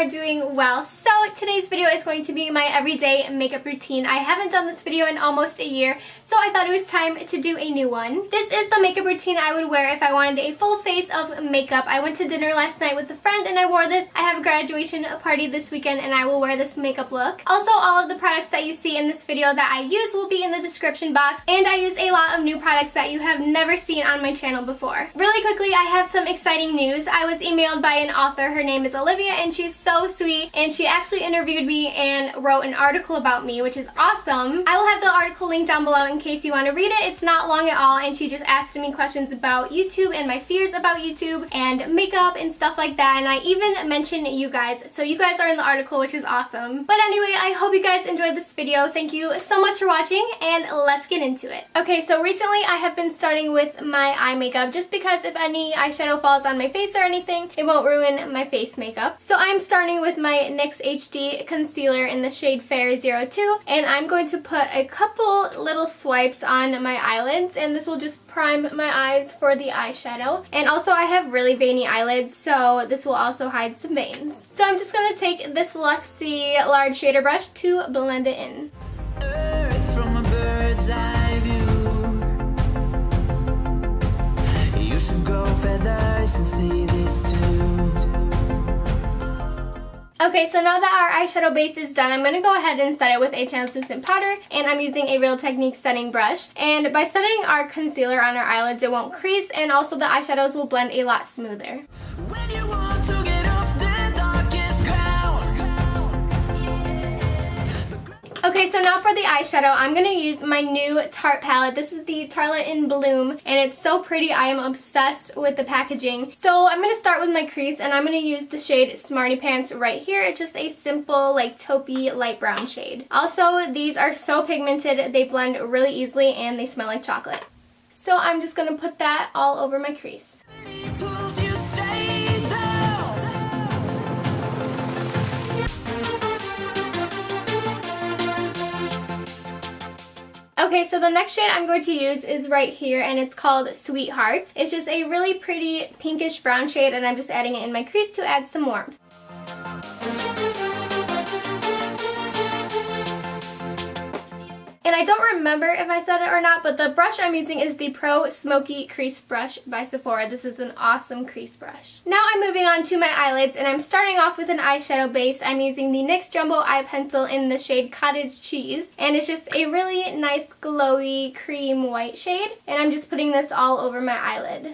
are doing well. So today's video is going to be my everyday makeup routine. I haven't done this video in almost a year, so I thought it was time to do a new one. This is the makeup routine I would wear if I wanted a full face of makeup. I went to dinner last night with a friend and I wore this. I have a graduation party this weekend and I will wear this makeup look. Also, all of the products that you see in this video that I use will be in the description box, and I use a lot of new products that you have never seen on my channel before. Really quickly, I have some exciting news. I was emailed by an author. Her name is Olivia and she's so sweet, and she actually interviewed me and wrote an article about me, which is awesome. I will have the article linked down below in case you want to read it. It's not long at all, and she just asked me questions about YouTube and my fears about YouTube and makeup and stuff like that, and I even mentioned you guys, so you guys are in the article, which is awesome. But anyway, I hope you guys enjoyed this video. Thank you so much for watching, and let's get into it. Okay, so recently I have been starting with my eye makeup just because if any eyeshadow falls on my face or anything, it won't ruin my face makeup. So I'm starting with my NYX HD Concealer in the shade Fair 02, and I'm going to put a couple little swipes on my eyelids, and this will just prime my eyes for the eyeshadow. And also I have really veiny eyelids, so this will also hide some veins. So I'm just going to take this Luxie large shader brush to blend it in. Earth from a bird's eye view. You should grow feathers and see this too. Okay, so now that our eyeshadow base is done, I'm going to go ahead and set it with a translucent powder, and I'm using a Real Techniques setting brush. And by setting our concealer on our eyelids, it won't crease, and also the eyeshadows will blend a lot smoother. When you want to get off the darkest ground. Okay, so now for the eyeshadow, I'm going to use my new Tarte palette. This is the Tartelette in Bloom, and it's so pretty. I am obsessed with the packaging. So I'm going to start with my crease, and I'm going to use the shade Smarty Pants right here. It's just a simple, like, taupey light brown shade. Also, these are so pigmented. They blend really easily, and they smell like chocolate. So I'm just going to put that all over my crease. Pulls you straight down. Okay, so the next shade I'm going to use is right here, and it's called Sweetheart. It's just a really pretty pinkish brown shade, and I'm just adding it in my crease to add some warmth. And I don't remember if I said it or not, but the brush I'm using is the Pro Smoky Crease Brush by Sephora. This is an awesome crease brush. Now I'm moving on to my eyelids, and I'm starting off with an eyeshadow base. I'm using the NYX Jumbo Eye Pencil in the shade Cottage Cheese, and it's just a really nice glowy cream white shade, and I'm just putting this all over my eyelid.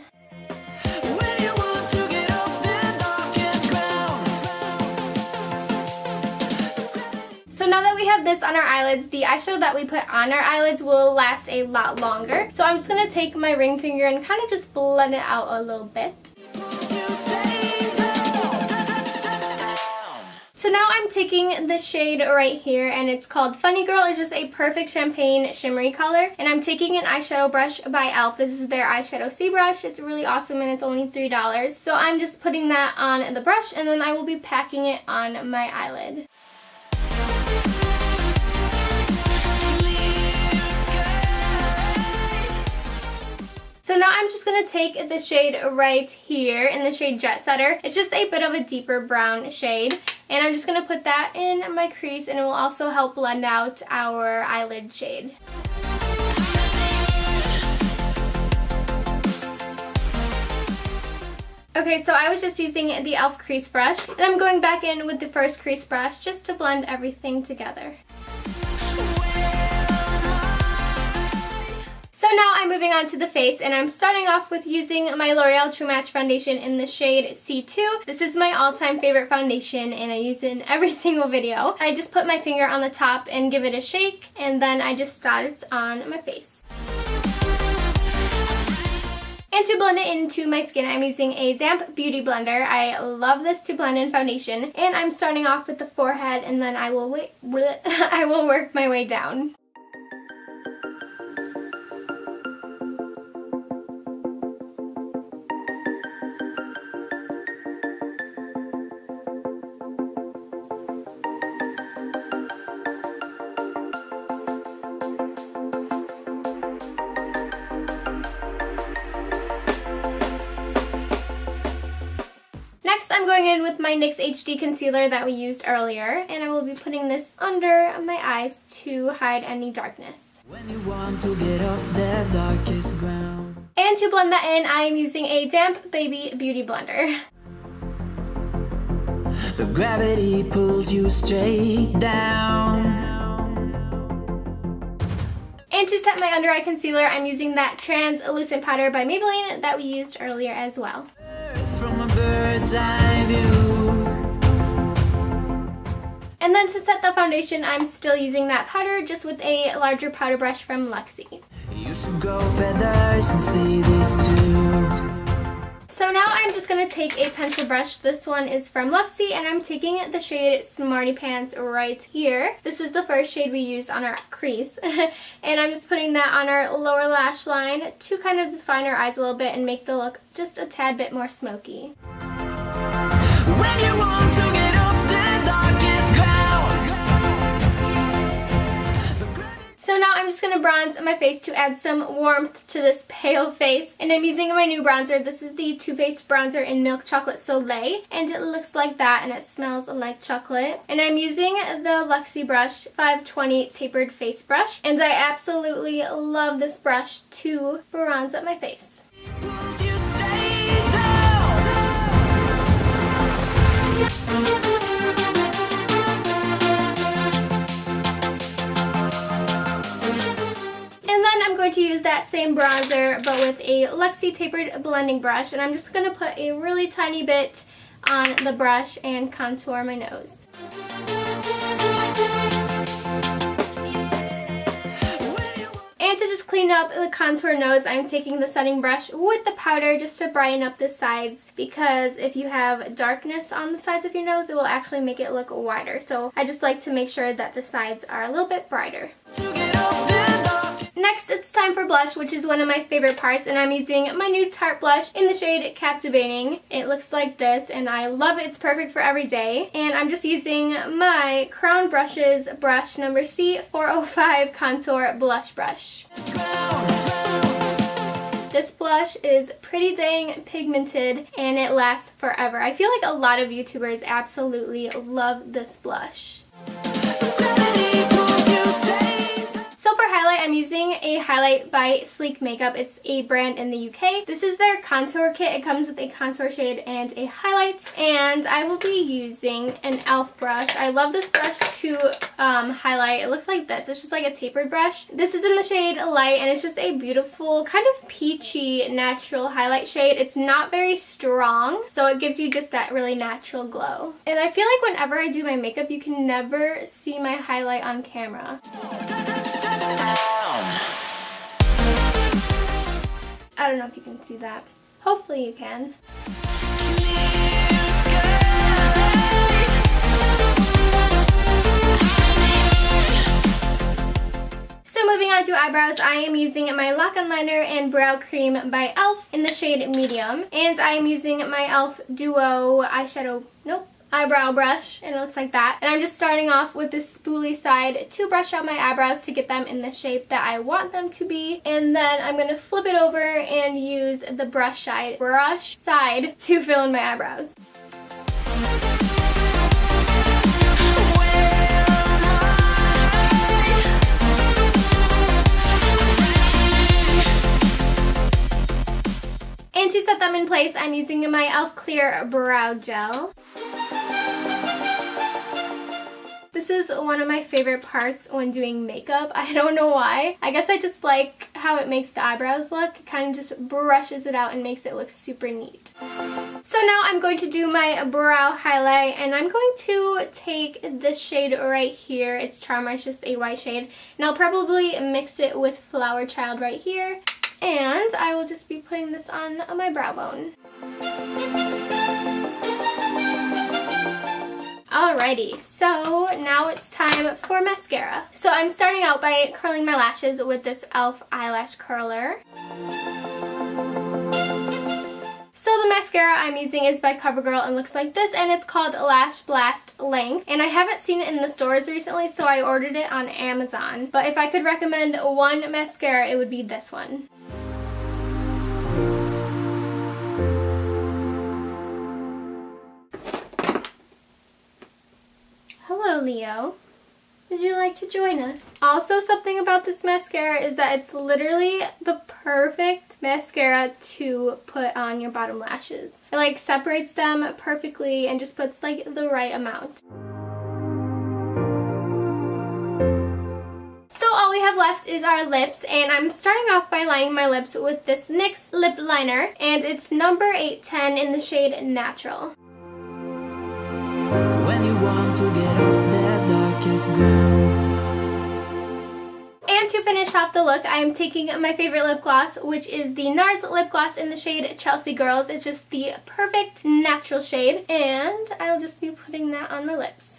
When you want to get off the darkest ground. So now that we have this on our eyelids, the eyeshadow that we put on our eyelids will last a lot longer. So I'm just going to take my ring finger and kind of just blend it out a little bit. Pulls you straight down. So now I'm taking the shade right here, and it's called Funny Girl. It's just a perfect champagne shimmery color. And I'm taking an eyeshadow brush by e.l.f. This is their eyeshadow C brush. It's really awesome, and it's only $3. So I'm just putting that on the brush, and then I will be packing it on my eyelid. So now I'm just going to take the shade right here in the shade Jet Setter. It's just a bit of a deeper brown shade, and I'm just going to put that in my crease, and it will also help blend out our eyelid shade. Okay, so I was just using the e.l.f. crease brush, and I'm going back in with the first crease brush just to blend everything together. So now I'm moving on to the face, and I'm starting off with using my L'Oreal True Match foundation in the shade C2. This is my all-time favorite foundation, and I use it in every single video. I just put my finger on the top and give it a shake, and then I just dot it on my face. And to blend it into my skin, I'm using a damp beauty blender. I love this to blend in foundation, and I'm starting off with the forehead, and then I will work my way down. Next, I'm going in with my NYX HD Concealer that we used earlier, and I will be putting this under my eyes to hide any darkness. When you want to get off the darkest ground. And to blend that in, I am using a damp baby beauty blender. But gravity pulls you straight down. And to set my under eye concealer, I'm using that translucent powder by Maybelline that we used earlier as well. From a bird's eye view. And then to set the foundation, I'm still using that powder, just with a larger powder brush from Luxie. You should grow feathers and see this too. So now I'm just going to take a pencil brush. This one is from Luxie, and I'm taking the shade Smarty Pants right here. This is the first shade we used on our crease. And I'm just putting that on our lower lash line to kind of define our eyes a little bit and make the look just a tad bit more smoky. When you want to get off the darkest ground. So now I'm just going to bronze my face to add some warmth to this pale face. And I'm using my new bronzer. This is the Too Faced bronzer in Milk Chocolate Soleil. And it looks like that, and it smells like chocolate. And I'm using the Luxie brush 520 tapered face brush. And I absolutely love this brush to bronze up my face. Pulls you straight down. And then I'm going to use that same bronzer, but with a Luxie tapered blending brush. And I'm just going to put a really tiny bit on the brush and contour my nose. And to just clean up the contour nose, I'm taking the setting brush with the powder just to brighten up the sides, because if you have darkness on the sides of your nose, it will actually make it look wider. So I just like to make sure that the sides are a little bit brighter. To get off the darkest. Next, it's time for blush, which is one of my favorite parts, and I'm using my new Tarte blush in the shade Captivating. It looks like this, and I love it. It's perfect for every day. And I'm just using my Crown Brushes brush number C405 Contour Blush Brush. This blush is pretty dang pigmented, and it lasts forever. I feel like a lot of YouTubers absolutely love this blush. Gravity pulls you straight down. So for highlight, I'm using a highlight by Sleek Makeup. It's a brand in the UK. This is their contour kit. It comes with a contour shade and a highlight. And I will be using an e.l.f. brush. I love this brush to highlight. It looks like this. It's just like a tapered brush. This is in the shade Light, and it's just a beautiful, kind of peachy, natural highlight shade. It's not very strong, so it gives you just that really natural glow. And I feel like whenever I do my makeup, you can never see my highlight on camera. I don't know if you can see that. Hopefully you can. So moving on to eyebrows, I am using my Lock-On Liner and Brow Cream by e.l.f. in the shade Medium. And I am using my e.l.f. Duo eyeshadow, eyebrow brush, and it looks like that. And I'm just starting off with this spoolie side to brush out my eyebrows to get them in the shape that I want them to be. And then I'm going to flip it over and use the brush side to fill in my eyebrows. And to set them in place, I'm using my e.l.f. Clear Brow Gel. This is one of my favorite parts when doing makeup. I don't know why. I guess I just like how it makes the eyebrows look. It kind of just brushes it out and makes it look super neat. So now I'm going to do my brow highlight, and I'm going to take this shade right here. It's Charmer, it's just a white shade. And I'll probably mix it with Flower Child right here. And I will just be putting this on my brow bone. Alrighty, so now it's time for mascara. So I'm starting out by curling my lashes with this e.l.f. eyelash curler. So the mascara I'm using is by Covergirl and looks like this, and it's called LashBlastLength. And I haven't seen it in the stores recently, so I ordered it on Amazon. But if I could recommend one mascara, it would be this one. Leo. Would you like to join us? Also, something about this mascara is that it's literally the perfect mascara to put on your bottom lashes. It like separates them perfectly and just puts like the right amount. So all we have left is our lips, and I'm starting off by lining my lips with this NYX Lip Liner, and it's number 810 in the shade Natural. When you want to get off that darkest ground. And to finish off the look, I am taking my favorite lip gloss, which is the NARS lip gloss in the shade Chelsea Girls. It's just the perfect natural shade, and I'll just be putting that on my lips.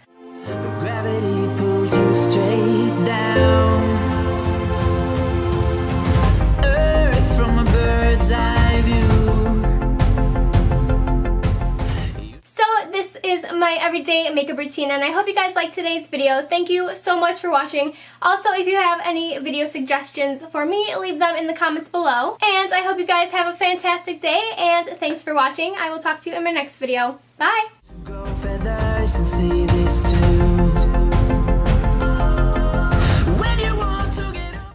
But gravity pulls you straight down. Earth from a bird's eye view. So this is my everyday makeup routine, and I hope you guys liked today's video. Thank you so much for watching. Also, if you have any video suggestions for me, leave them in the comments below. And I hope you guys have a fantastic day, and thanks for watching. I will talk to you in my next video. Bye! Grow feathers and see this too.